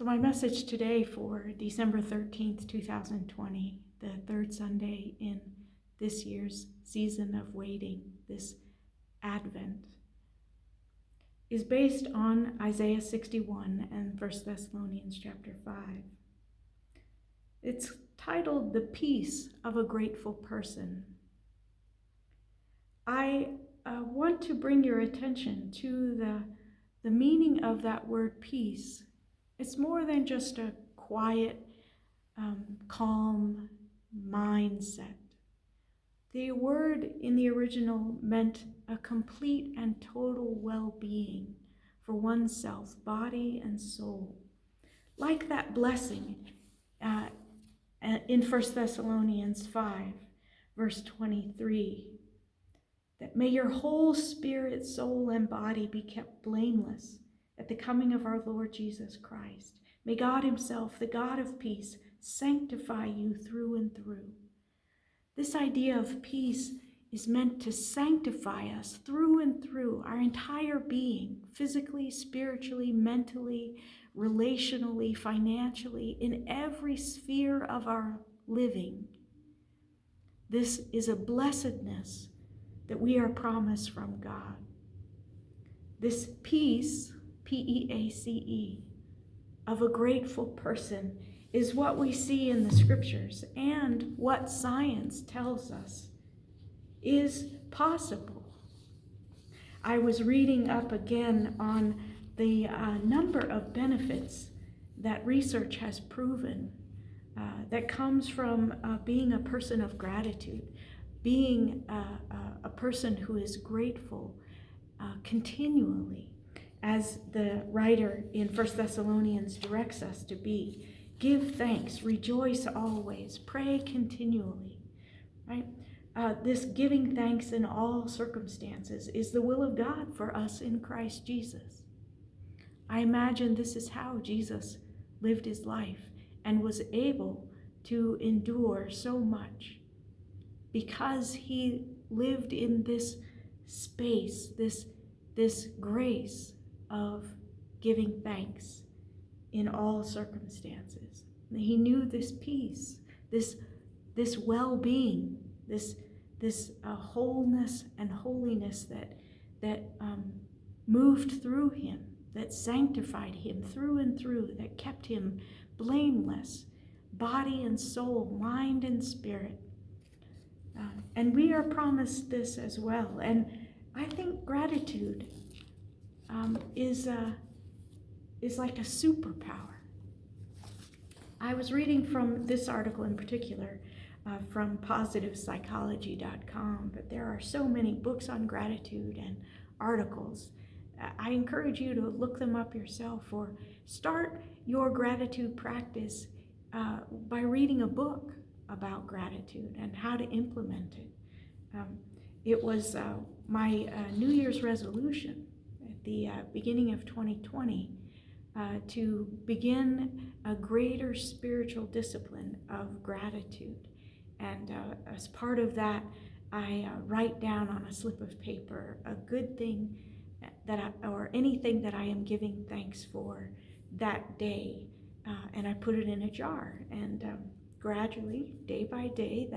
So my message today for December 13th, 2020, the third Sunday in this year's season of waiting, this Advent, is based on Isaiah 61 and 1 Thessalonians chapter 5. It's titled "The Peace of a Grateful Person." I want to bring your attention to the meaning of that word peace. It's more than just a quiet, calm mindset. The word in the original meant a complete and total well-being for oneself, body and soul. Like that blessing in 1 Thessalonians 5, verse 23, that may your whole spirit, soul, and body be kept blameless at the coming of our Lord Jesus Christ. May God himself, the God of peace, sanctify you through and through. This idea of peace is meant to sanctify us through and through, our entire being, physically, spiritually, mentally, relationally, financially, in every sphere of our living. This is a blessedness that we are promised from God. This peace, P-E-A-C-E, of a grateful person is what we see in the scriptures and what science tells us is possible. I was reading up again on the number of benefits that research has proven that comes from being a person of gratitude, being a person who is grateful continually, as the writer in 1 Thessalonians directs us to be. Give thanks, rejoice always, pray continually, right? This giving thanks in all circumstances is the will of God for us in Christ Jesus. I imagine this is how Jesus lived his life and was able to endure so much, because he lived in this space, this grace of giving thanks in all circumstances. He knew this peace, this well-being, this wholeness and holiness that moved through him, that sanctified him through and through, that kept him blameless, body and soul, mind and spirit. And we are promised this as well. And I think gratitude is like a superpower. I was reading from this article in particular from positivepsychology.com, but there are so many books on gratitude and articles. I encourage you to look them up yourself, or start your gratitude practice by reading a book about gratitude and how to implement it. It was my New Year's resolution at the beginning of 2020 to begin a greater spiritual discipline of gratitude. And as part of that, I write down on a slip of paper a good thing or anything that I am giving thanks for that day, and I put it in a jar. And gradually, day by day,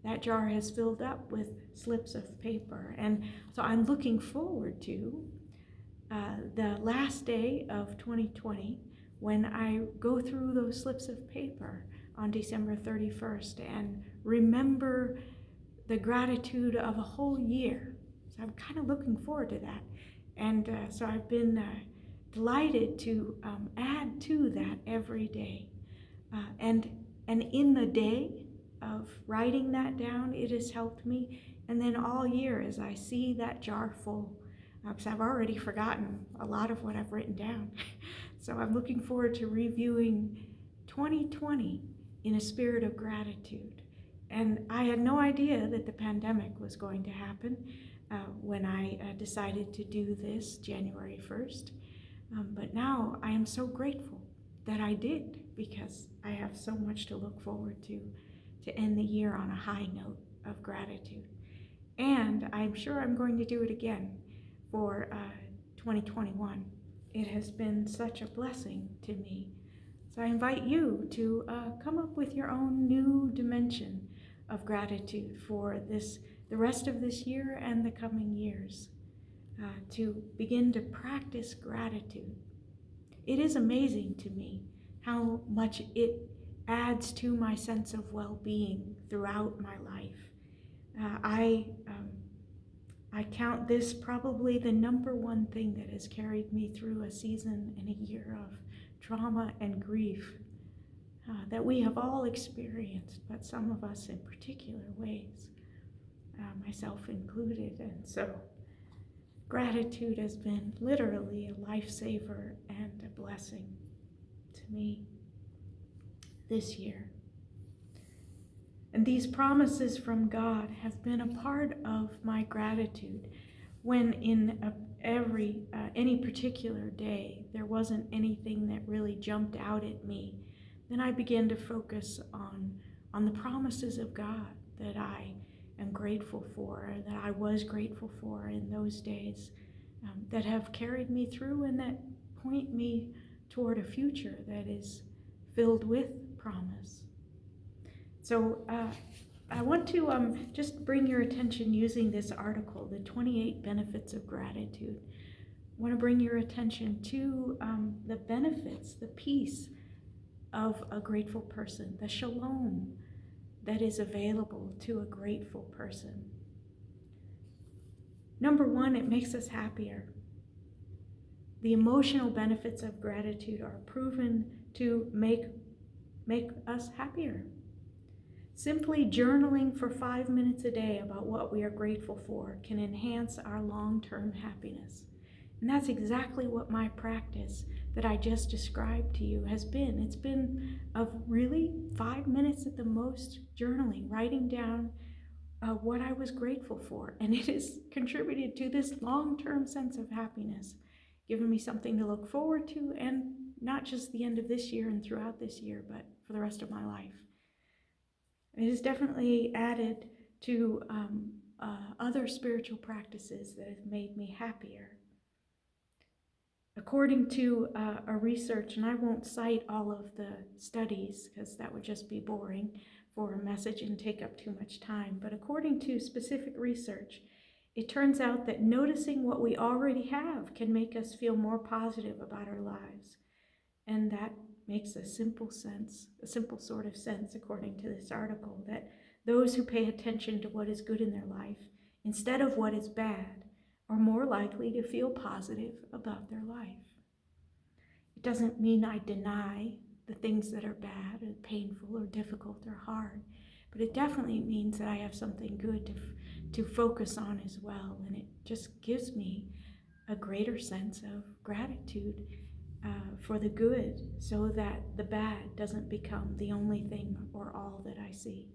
that jar has filled up with slips of paper. And so I'm looking forward to the last day of 2020, when I go through those slips of paper on December 31st and remember the gratitude of a whole year. So I'm kind of looking forward to that. And so I've been delighted to add to that every day. And in the day of writing that down, it has helped me. And then all year, as I see that jar full, because I've already forgotten a lot of what I've written down. So I'm looking forward to reviewing 2020 in a spirit of gratitude. And I had no idea that the pandemic was going to happen when I decided to do this January 1st. But now I am so grateful that I did, because I have so much to look forward to end the year on a high note of gratitude. And I'm sure I'm going to do it again for 2021. It has been such a blessing to me So I invite you to come up with your own new dimension of gratitude for the rest of this year and the coming years, to begin to practice gratitude. It is amazing to me how much it adds to my sense of well-being throughout my life. I count this probably the number one thing that has carried me through a season and a year of trauma and grief that we have all experienced, but some of us in particular ways, myself included. And so gratitude has been literally a lifesaver and a blessing to me this year. And these promises from God have been a part of my gratitude. When in any particular day there wasn't anything that really jumped out at me, then I began to focus on the promises of God that I am grateful for, that I was grateful for in those days, that have carried me through and that point me toward a future that is filled with promise. So I want to just bring your attention using this article, The 28 Benefits of Gratitude. I want to bring your attention to the benefits, the peace of a grateful person, the shalom that is available to a grateful person. Number one, it makes us happier. The emotional benefits of gratitude are proven to make us happier. Simply journaling for 5 minutes a day about what we are grateful for can enhance our long-term happiness. And that's exactly what my practice that I just described to you has been. It's been of really 5 minutes at the most journaling, writing down what I was grateful for. And it has contributed to this long-term sense of happiness, given me something to look forward to, and not just the end of this year and throughout this year, but for the rest of my life. It has definitely added to other spiritual practices that have made me happier. According to a research, and I won't cite all of the studies because that would just be boring for a message and take up too much time, but according to specific research, it turns out that noticing what we already have can make us feel more positive about our lives. And that makes a simple sort of sense, according to this article, that those who pay attention to what is good in their life instead of what is bad are more likely to feel positive about their life. It doesn't mean I deny the things that are bad or painful or difficult or hard, but it definitely means that I have something good to focus on as well, and it just gives me a greater sense of gratitude for the good, so that the bad doesn't become the only thing or all that I see.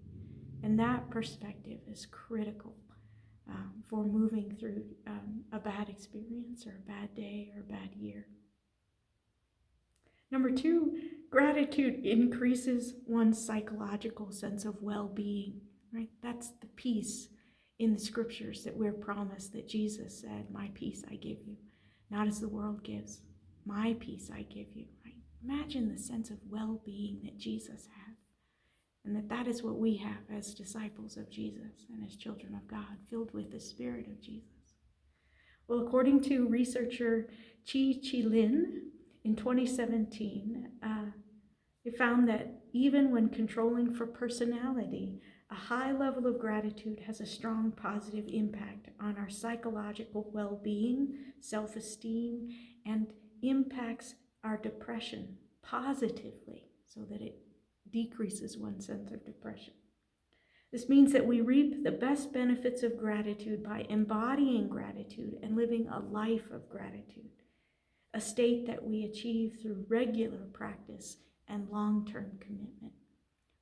And that perspective is critical for moving through a bad experience or a bad day or a bad year. Number two, gratitude increases one's psychological sense of well-being, right? That's the peace in the scriptures that we're promised, that Jesus said, "My peace I give you, not as the world gives. My peace I give you," right? Imagine the sense of well-being that Jesus had, and that is what we have as disciples of Jesus and as children of God, filled with the Spirit of Jesus. Well, according to researcher Chi Lin, in 2017, it found that even when controlling for personality, a high level of gratitude has a strong positive impact on our psychological well-being, self-esteem, and impacts our depression positively, so that it decreases one's sense of depression. This means that we reap the best benefits of gratitude by embodying gratitude and living a life of gratitude, a state that we achieve through regular practice and long-term commitment,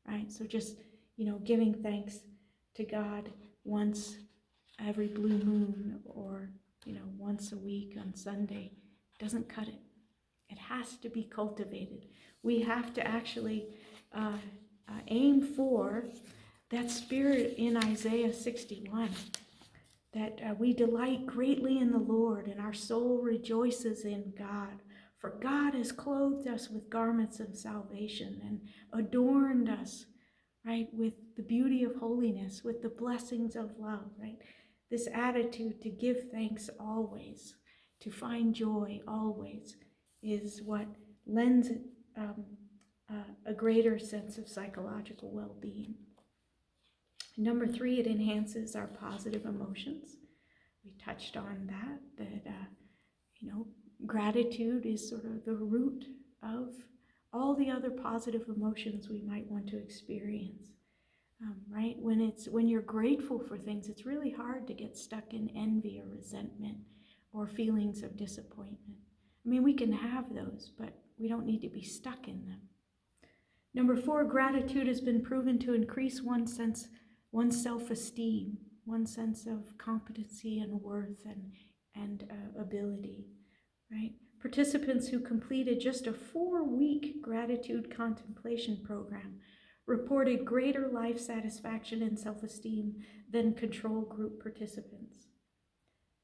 right? So just, giving thanks to God once every blue moon, or, once a week on Sunday doesn't cut it. It has to be cultivated. We have to actually aim for that spirit in Isaiah 61, that we delight greatly in the Lord, and our soul rejoices in God. For God has clothed us with garments of salvation and adorned us, right, with the beauty of holiness, with the blessings of love, right? This attitude to give thanks always, to find joy always, is what lends a greater sense of psychological well-being. Number 3, it enhances our positive emotions. We touched on that gratitude is sort of the root of all the other positive emotions we might want to experience, right? When you're grateful for things, it's really hard to get stuck in envy or resentment or feelings of disappointment. I mean, we can have those, but we don't need to be stuck in them. Number 4, gratitude has been proven to increase one's self-esteem, one's sense of competency and worth and ability, right? Participants who completed just a 4-week gratitude contemplation program reported greater life satisfaction and self-esteem than control group participants.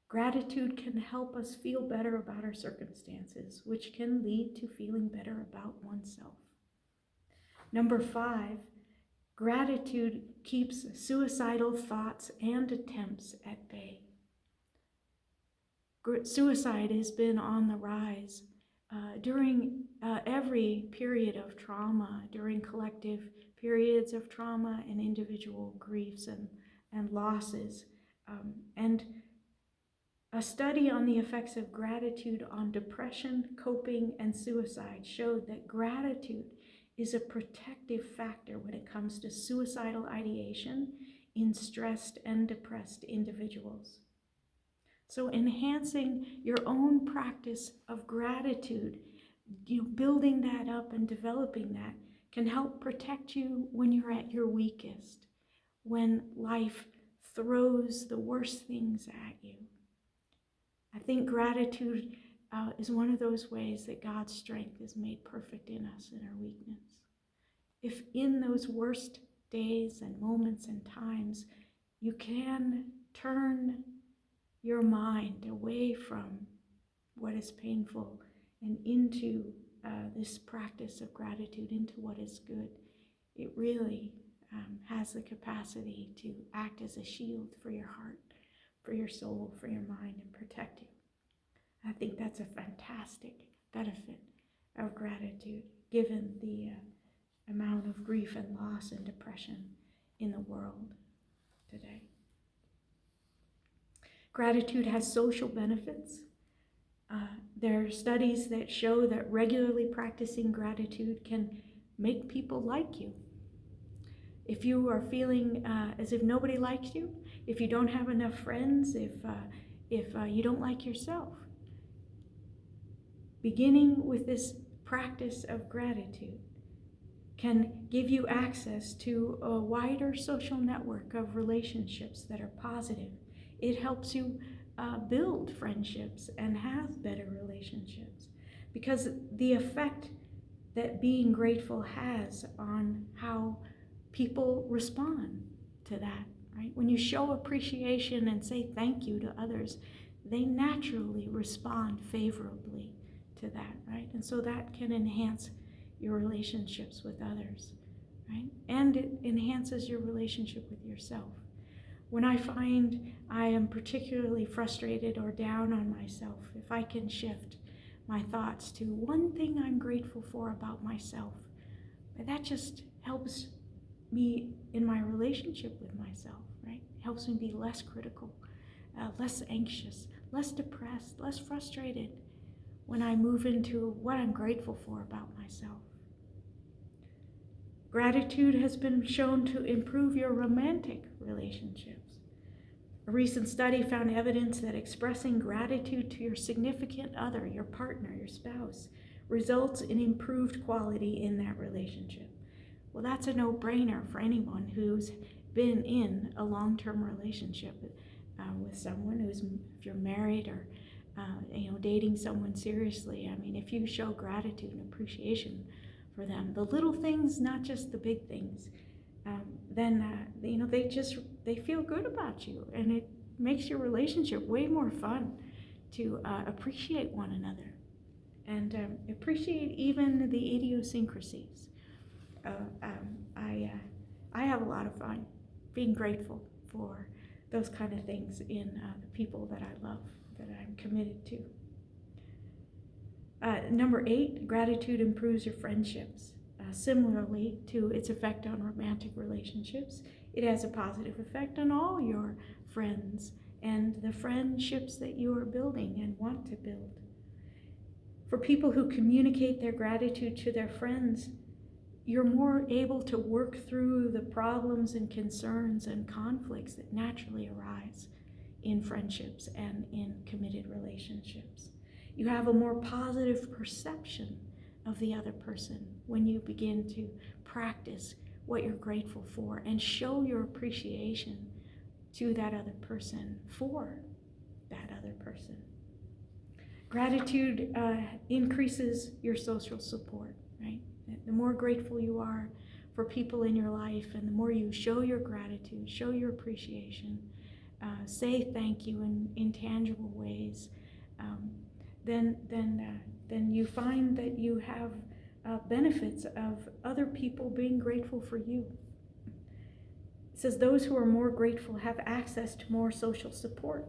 Gratitude can help us feel better about our circumstances, which can lead to feeling better about oneself. Number 5, gratitude keeps suicidal thoughts and attempts at bay. Suicide has been on the rise during every period of trauma, during collective periods of trauma and individual griefs and losses. And a study on the effects of gratitude on depression, coping, and suicide showed that gratitude is a protective factor when it comes to suicidal ideation in stressed and depressed individuals. So enhancing your own practice of gratitude, building that up and developing that can help protect you when you're at your weakest, when life throws the worst things at you. I think gratitude is one of those ways that God's strength is made perfect in us in our weakness. If in those worst days and moments and times, you can turn your mind away from what is painful and into this practice of gratitude, into what is good, it really has the capacity to act as a shield for your heart, for your soul, for your mind, and protect you. I think that's a fantastic benefit of gratitude, given the amount of grief and loss and depression in the world today. Gratitude has social benefits. There are studies that show that regularly practicing gratitude can make people like you. If you are feeling as if nobody likes you, if you don't have enough friends, if you don't like yourself, beginning with this practice of gratitude can give you access to a wider social network of relationships that are positive. It helps you build friendships and have better relationships, because the effect that being grateful has on how people respond to that, right? When you show appreciation and say thank you to others, they naturally respond favorably to that, right? And so that can enhance your relationships with others, right? And it enhances your relationship with yourself. When I find I am particularly frustrated or down on myself, if I can shift my thoughts to one thing I'm grateful for about myself, that just helps me in my relationship with myself, right? It helps me be less critical, less anxious, less depressed, less frustrated when I move into what I'm grateful for about myself. Gratitude has been shown to improve your romantic relationships. A recent study found evidence that expressing gratitude to your significant other, your partner, your spouse, results in improved quality in that relationship. Well, that's a no-brainer for anyone who's been in a long-term relationship with someone if you're married or dating someone seriously. I mean, if you show gratitude and appreciation for them, the little things, not just the big things, then they feel good about you, and it makes your relationship way more fun to appreciate one another. and appreciate even the idiosyncrasies. I have a lot of fun being grateful for those kind of things in the people that I love, that I'm committed to. Number 8, gratitude improves your friendships. Similarly to its effect on romantic relationships, it has a positive effect on all your friends and the friendships that you are building and want to build. For people who communicate their gratitude to their friends, you're more able to work through the problems and concerns and conflicts that naturally arise in friendships and in committed relationships. You have a more positive perception of the other person when you begin to practice what you're grateful for and show your appreciation to that other person for that other person. Gratitude increases your social support, right? The more grateful you are for people in your life, and the more you show your gratitude, show your appreciation, say thank you in intangible ways, then you find that you have benefits of other people being grateful for you. It says those who are more grateful have access to more social support.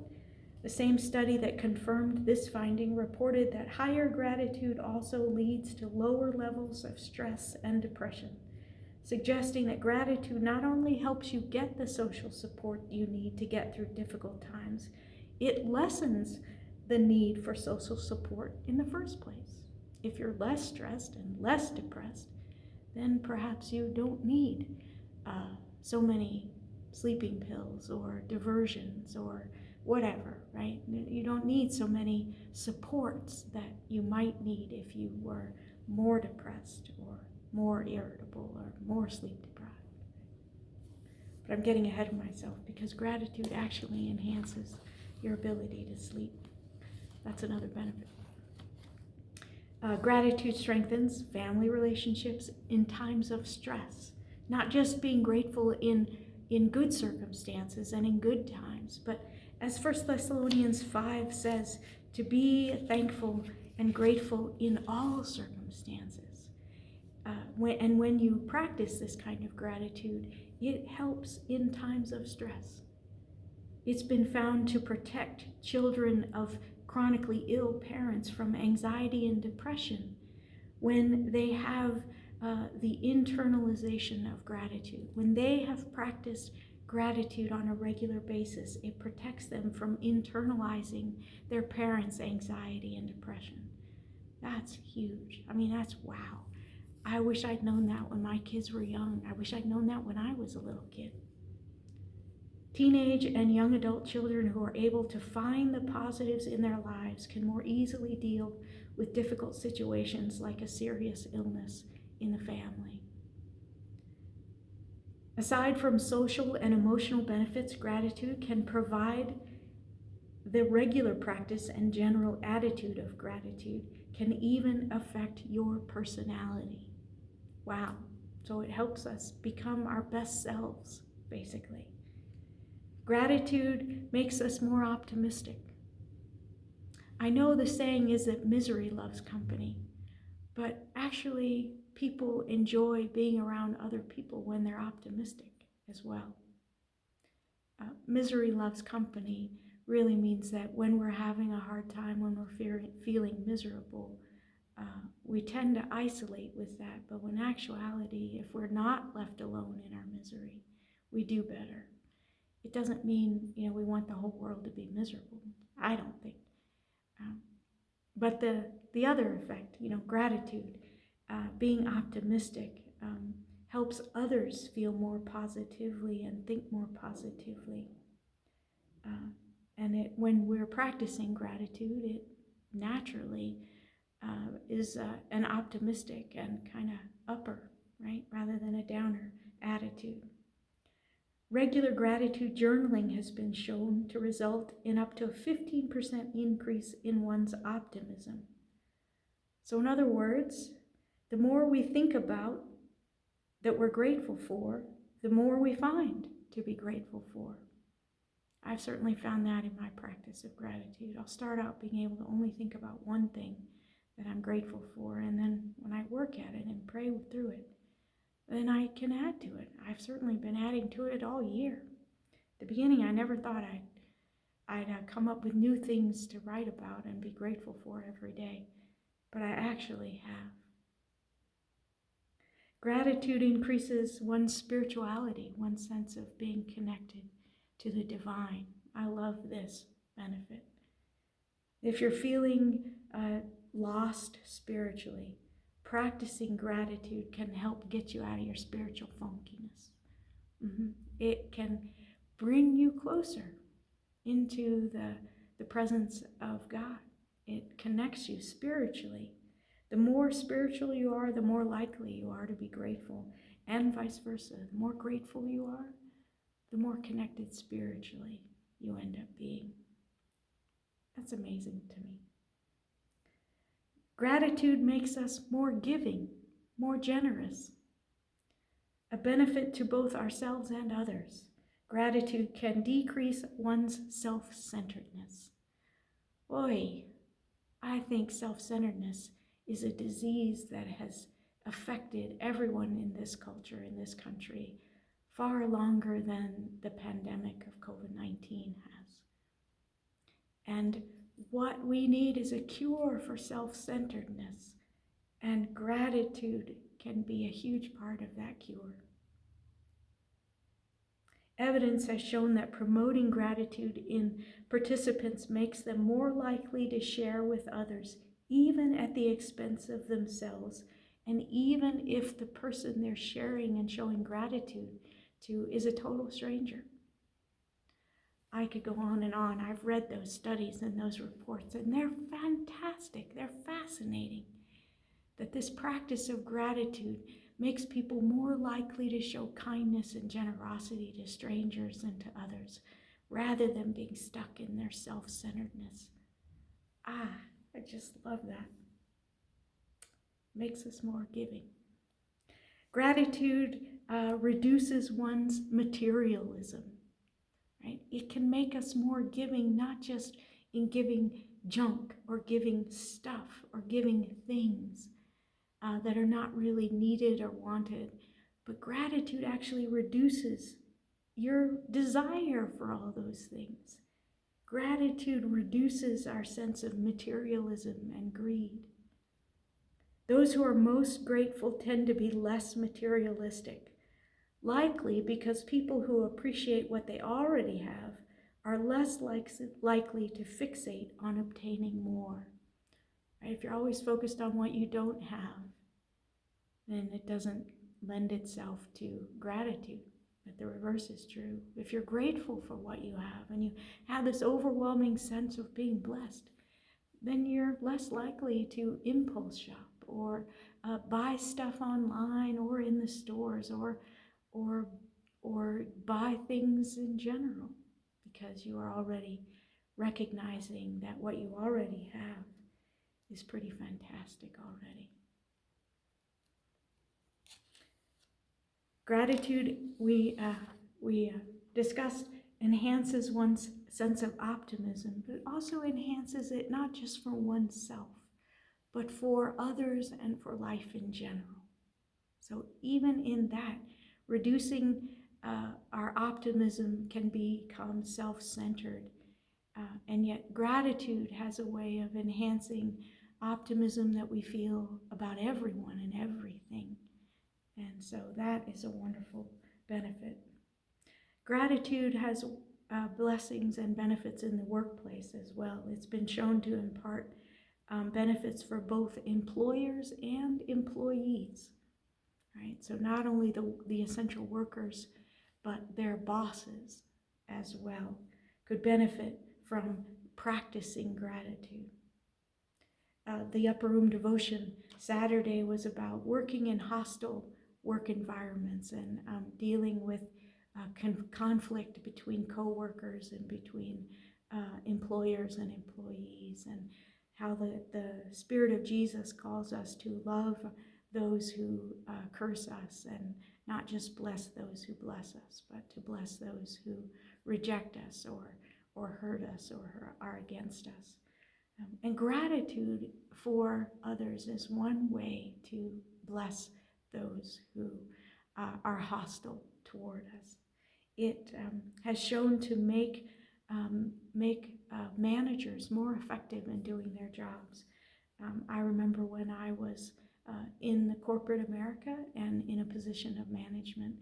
The same study that confirmed this finding reported that higher gratitude also leads to lower levels of stress and depression, suggesting that gratitude not only helps you get the social support you need to get through difficult times, it lessens the need for social support in the first place. If you're less stressed and less depressed, then perhaps you don't need so many sleeping pills or diversions or whatever, right? You don't need so many supports that you might need if you were more depressed or more irritable or more sleep deprived. But I'm getting ahead of myself because gratitude actually enhances your ability to sleep. That's another benefit. Gratitude strengthens family relationships in times of stress. Not just being grateful in good circumstances and in good times, but as 1 Thessalonians 5 says, to be thankful and grateful in all circumstances. When you practice this kind of gratitude, it helps in times of stress. It's been found to protect children of chronically ill parents from anxiety and depression when they have the internalization of gratitude. When they have practiced gratitude on a regular basis, it protects them from internalizing their parents' anxiety and depression. That's huge. I mean, that's wow. I wish I'd known that when my kids were young. I wish I'd known that when I was a little kid. Teenage and young adult children who are able to find the positives in their lives can more easily deal with difficult situations like a serious illness in the family. Aside from social and emotional benefits, gratitude can provide the regular practice and general attitude of gratitude can even affect your personality. Wow. So it helps us become our best selves, basically. Gratitude makes us more optimistic. I know the saying is that misery loves company, but actually people enjoy being around other people when they're optimistic as well. Misery loves company really means that when we're having a hard time, when we're feeling miserable, we tend to isolate with that. But when actuality, if we're not left alone in our misery, we do better. It doesn't mean, we want the whole world to be miserable. I don't think. But the other effect, gratitude, being optimistic, helps others feel more positively and think more positively. And when we're practicing gratitude, it naturally is an optimistic and kind of upper, right, rather than a downer attitude. Regular gratitude journaling has been shown to result in up to a 15% increase in one's optimism. So in other words, the more we think about that we're grateful for, the more we find to be grateful for. I've certainly found that in my practice of gratitude. I'll start out being able to only think about one thing that I'm grateful for. And then when I work at it and pray through it, then I can add to it. I've certainly been adding to it all year. At the beginning, I never thought I'd come up with new things to write about and be grateful for every day, but I actually have. Gratitude increases one's spirituality, one's sense of being connected to the divine. I love this benefit. If you're feeling lost spiritually, practicing gratitude can help get you out of your spiritual funkiness. It can bring you closer into the presence of God. It connects you spiritually. The more spiritual you are, the more likely you are to be grateful, and vice versa. The more grateful you are, the more connected spiritually you end up being. That's amazing to me. Gratitude makes us more giving, more generous, a benefit to both ourselves and others. Gratitude can decrease one's self-centeredness. Boy, I think self-centeredness is a disease that has affected everyone in this culture, in this country, far longer than the pandemic of COVID-19 has. And what we need is a cure for self-centeredness, and gratitude can be a huge part of that cure. Evidence has shown that promoting gratitude in participants makes them more likely to share with others, even at the expense of themselves, and even if the person they're sharing and showing gratitude to is a total stranger. I could go on and on. I've read those studies and those reports, and they're fantastic. They're fascinating. That this practice of gratitude makes people more likely to show kindness and generosity to strangers and to others, rather than being stuck in their self-centeredness. I just love that. Makes us more giving. Gratitude reduces one's materialism, right? It can make us more giving, not just in giving junk or giving stuff or giving things that are not really needed or wanted, but gratitude actually reduces your desire for all those things. Gratitude reduces our sense of materialism and greed. Those who are most grateful tend to be less materialistic, likely because people who appreciate what they already have are less likely to fixate on obtaining more. Right? If you're always focused on what you don't have, then it doesn't lend itself to gratitude. But the reverse is true. If you're grateful for what you have and you have this overwhelming sense of being blessed, then you're less likely to impulse shop or buy stuff online or in the stores or buy things in general, because you are already recognizing that what you already have is pretty fantastic already. Gratitude, we discussed, enhances one's sense of optimism, but it also enhances it not just for oneself, but for others and for life in general. So even in that, reducing our optimism can become self-centered, and yet gratitude has a way of enhancing optimism that we feel about everyone and everything. And so that is a wonderful benefit. Gratitude has blessings and benefits in the workplace as well. It's been shown to impart benefits for both employers and employees, right? So not only the essential workers, but their bosses as well could benefit from practicing gratitude. The Upper Room Devotion Saturday was about working in hostile work environments and dealing with conflict between co-workers and between employers and employees, and how the Spirit of Jesus calls us to love those who curse us and not just bless those who bless us, but to bless those who reject us or hurt us or are against us. And gratitude for others is one way to bless those who are hostile toward us. It has shown to make managers more effective in doing their jobs. I remember when I was in the corporate America and in a position of management,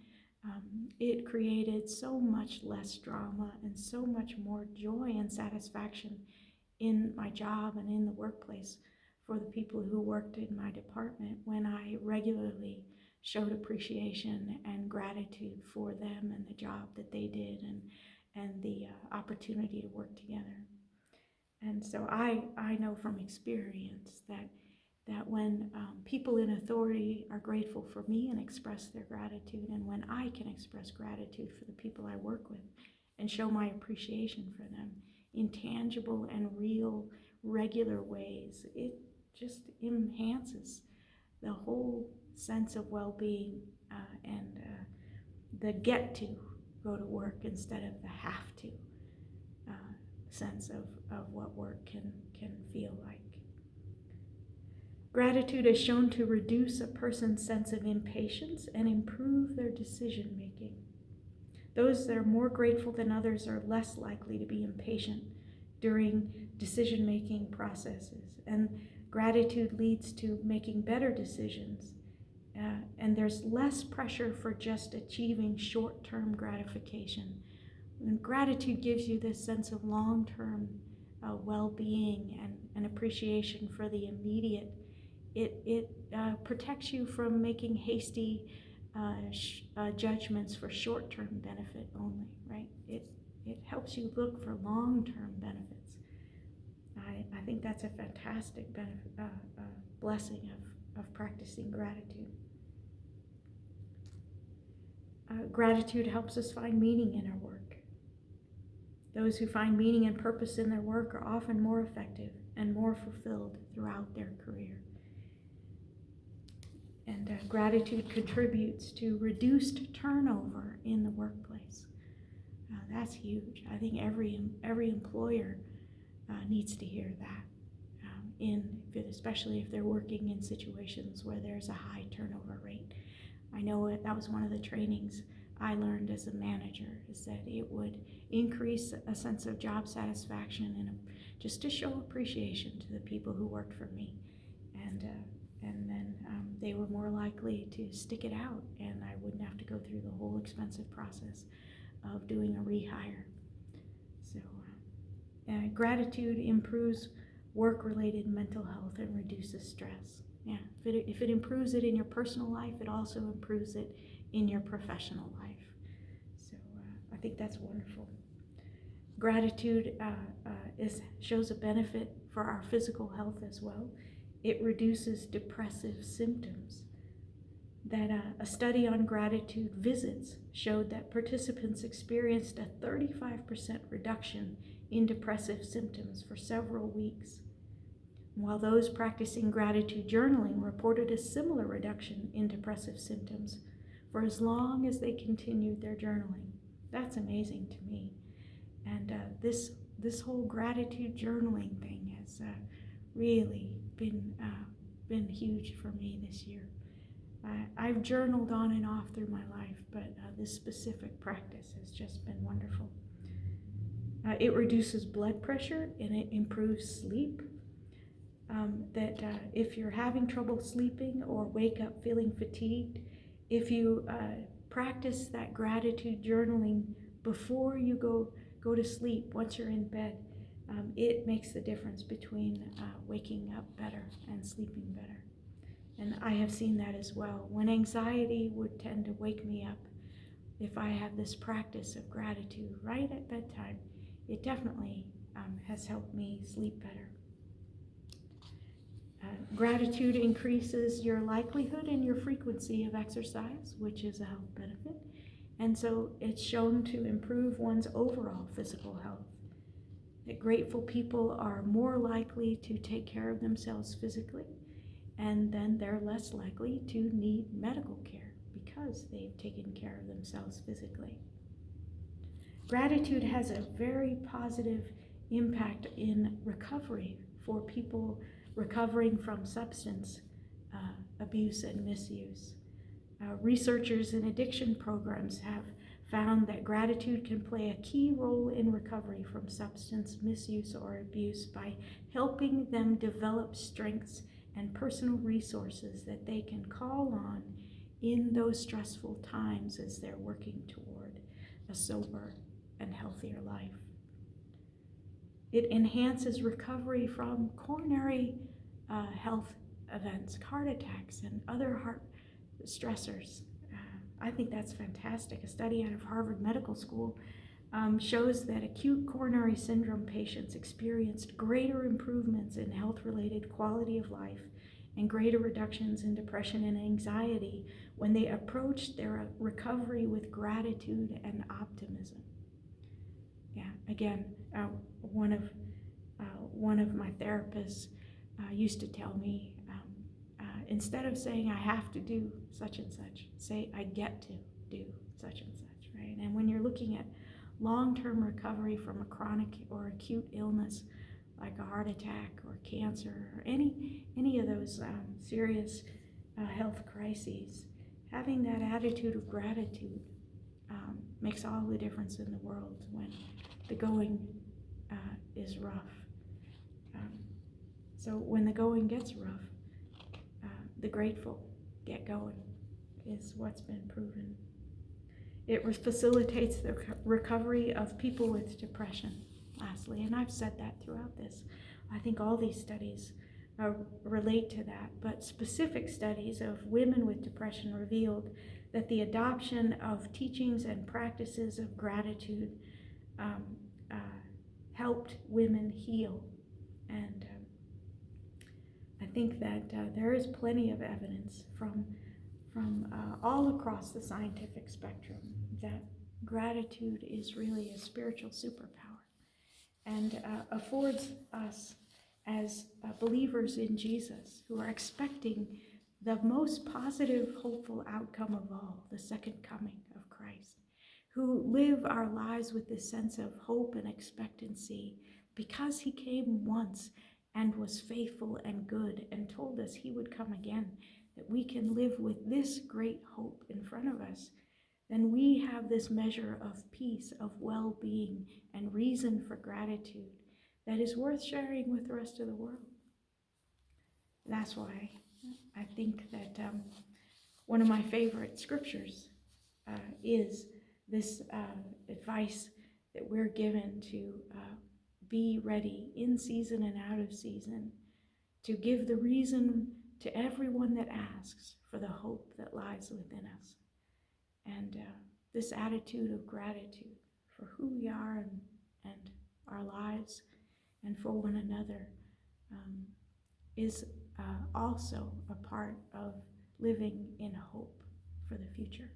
it created so much less drama and so much more joy and satisfaction in my job and in the workplace for the people who worked in my department when I regularly showed appreciation and gratitude for them and the job that they did and the opportunity to work together. And so I know from experience that when people in authority are grateful for me and express their gratitude, and when I can express gratitude for the people I work with and show my appreciation for them in tangible and real, regular ways, it just enhances the whole sense of well-being and the get to go to work instead of the have to sense of what work can feel like. Gratitude is shown to reduce a person's sense of impatience and improve their decision making. Those that are more grateful than others are less likely to be impatient during decision making processes, and gratitude leads to making better decisions. And there's less pressure for just achieving short-term gratification. And gratitude gives you this sense of long-term well-being and appreciation for the immediate. It protects you from making hasty judgments for short-term benefit only, right? It helps you look for long-term benefits. I think that's a fantastic blessing of practicing gratitude. Gratitude helps us find meaning in our work. Those who find meaning and purpose in their work are often more effective and more fulfilled throughout their career. And gratitude contributes to reduced turnover in the workplace. That's huge. I think every employer needs to hear that, especially if they're working in situations where there's a high turnover rate. I know that was one of the trainings I learned as a manager, is that it would increase a sense of job satisfaction and just to show appreciation to the people who worked for me. And then they were more likely to stick it out, and I wouldn't have to go through the whole expensive process of doing a rehire. So gratitude improves work-related mental health and reduces stress. Yeah, if it improves it in your personal life, it also improves it in your professional life. So I think that's wonderful. Gratitude shows a benefit for our physical health as well. It reduces depressive symptoms. That a study on gratitude visits showed that participants experienced a 35% reduction in depressive symptoms for several weeks, while those practicing gratitude journaling reported a similar reduction in depressive symptoms for as long as they continued their journaling. That's amazing to me. And this whole gratitude journaling thing has really been huge for me this year. I've journaled on and off through my life, but this specific practice has just been wonderful. It reduces blood pressure and it improves sleep. If you're having trouble sleeping or wake up feeling fatigued, if you practice that gratitude journaling before you go to sleep, once you're in bed, it makes the difference between waking up better and sleeping better. And I have seen that as well. When anxiety would tend to wake me up, if I have this practice of gratitude right at bedtime, it definitely has helped me sleep better. Gratitude increases your likelihood and your frequency of exercise, which is a health benefit. And so it's shown to improve one's overall physical health. That grateful people are more likely to take care of themselves physically, and then they're less likely to need medical care because they've taken care of themselves physically. Gratitude has a very positive impact in recovery for people recovering from substance abuse and misuse. Researchers in addiction programs have found that gratitude can play a key role in recovery from substance misuse or abuse by helping them develop strengths and personal resources that they can call on in those stressful times as they're working toward a sober and healthier life. It enhances recovery from coronary health events, heart attacks, and other heart stressors. I think that's fantastic. A study out of Harvard Medical School shows that acute coronary syndrome patients experienced greater improvements in health-related quality of life and greater reductions in depression and anxiety when they approached their recovery with gratitude and optimism. Yeah, again, one of my therapists used to tell me, instead of saying I have to do such and such, say I get to do such and such, right? And when you're looking at long-term recovery from a chronic or acute illness like a heart attack or cancer or any of those serious health crises, having that attitude of gratitude makes all the difference in the world when the going is rough. So when the going gets rough, the grateful get going is what's been proven. It facilitates the recovery of people with depression, lastly, and I've said that throughout this. I think all these studies relate to that, but specific studies of women with depression revealed that the adoption of teachings and practices of gratitude helped women heal. And I think that there is plenty of evidence from all across the scientific spectrum that gratitude is really a spiritual superpower and affords us as believers in Jesus who are expecting the most positive, hopeful outcome of all, the second coming of Christ, who live our lives with this sense of hope and expectancy because he came once and was faithful and good and told us he would come again, that we can live with this great hope in front of us, then we have this measure of peace, of well-being, and reason for gratitude that is worth sharing with the rest of the world. That's why I think that one of my favorite scriptures is this advice that we're given to be ready in season and out of season, to give the reason to everyone that asks for the hope that lies within us. And this attitude of gratitude for who we are and our lives and for one another is also a part of living in hope for the future.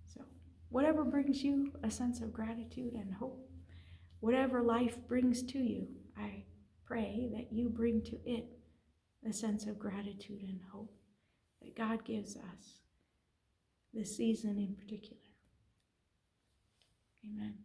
So whatever brings you a sense of gratitude and hope, whatever life brings to you, I pray that you bring to it a sense of gratitude and hope that God gives us this season in particular. Amen.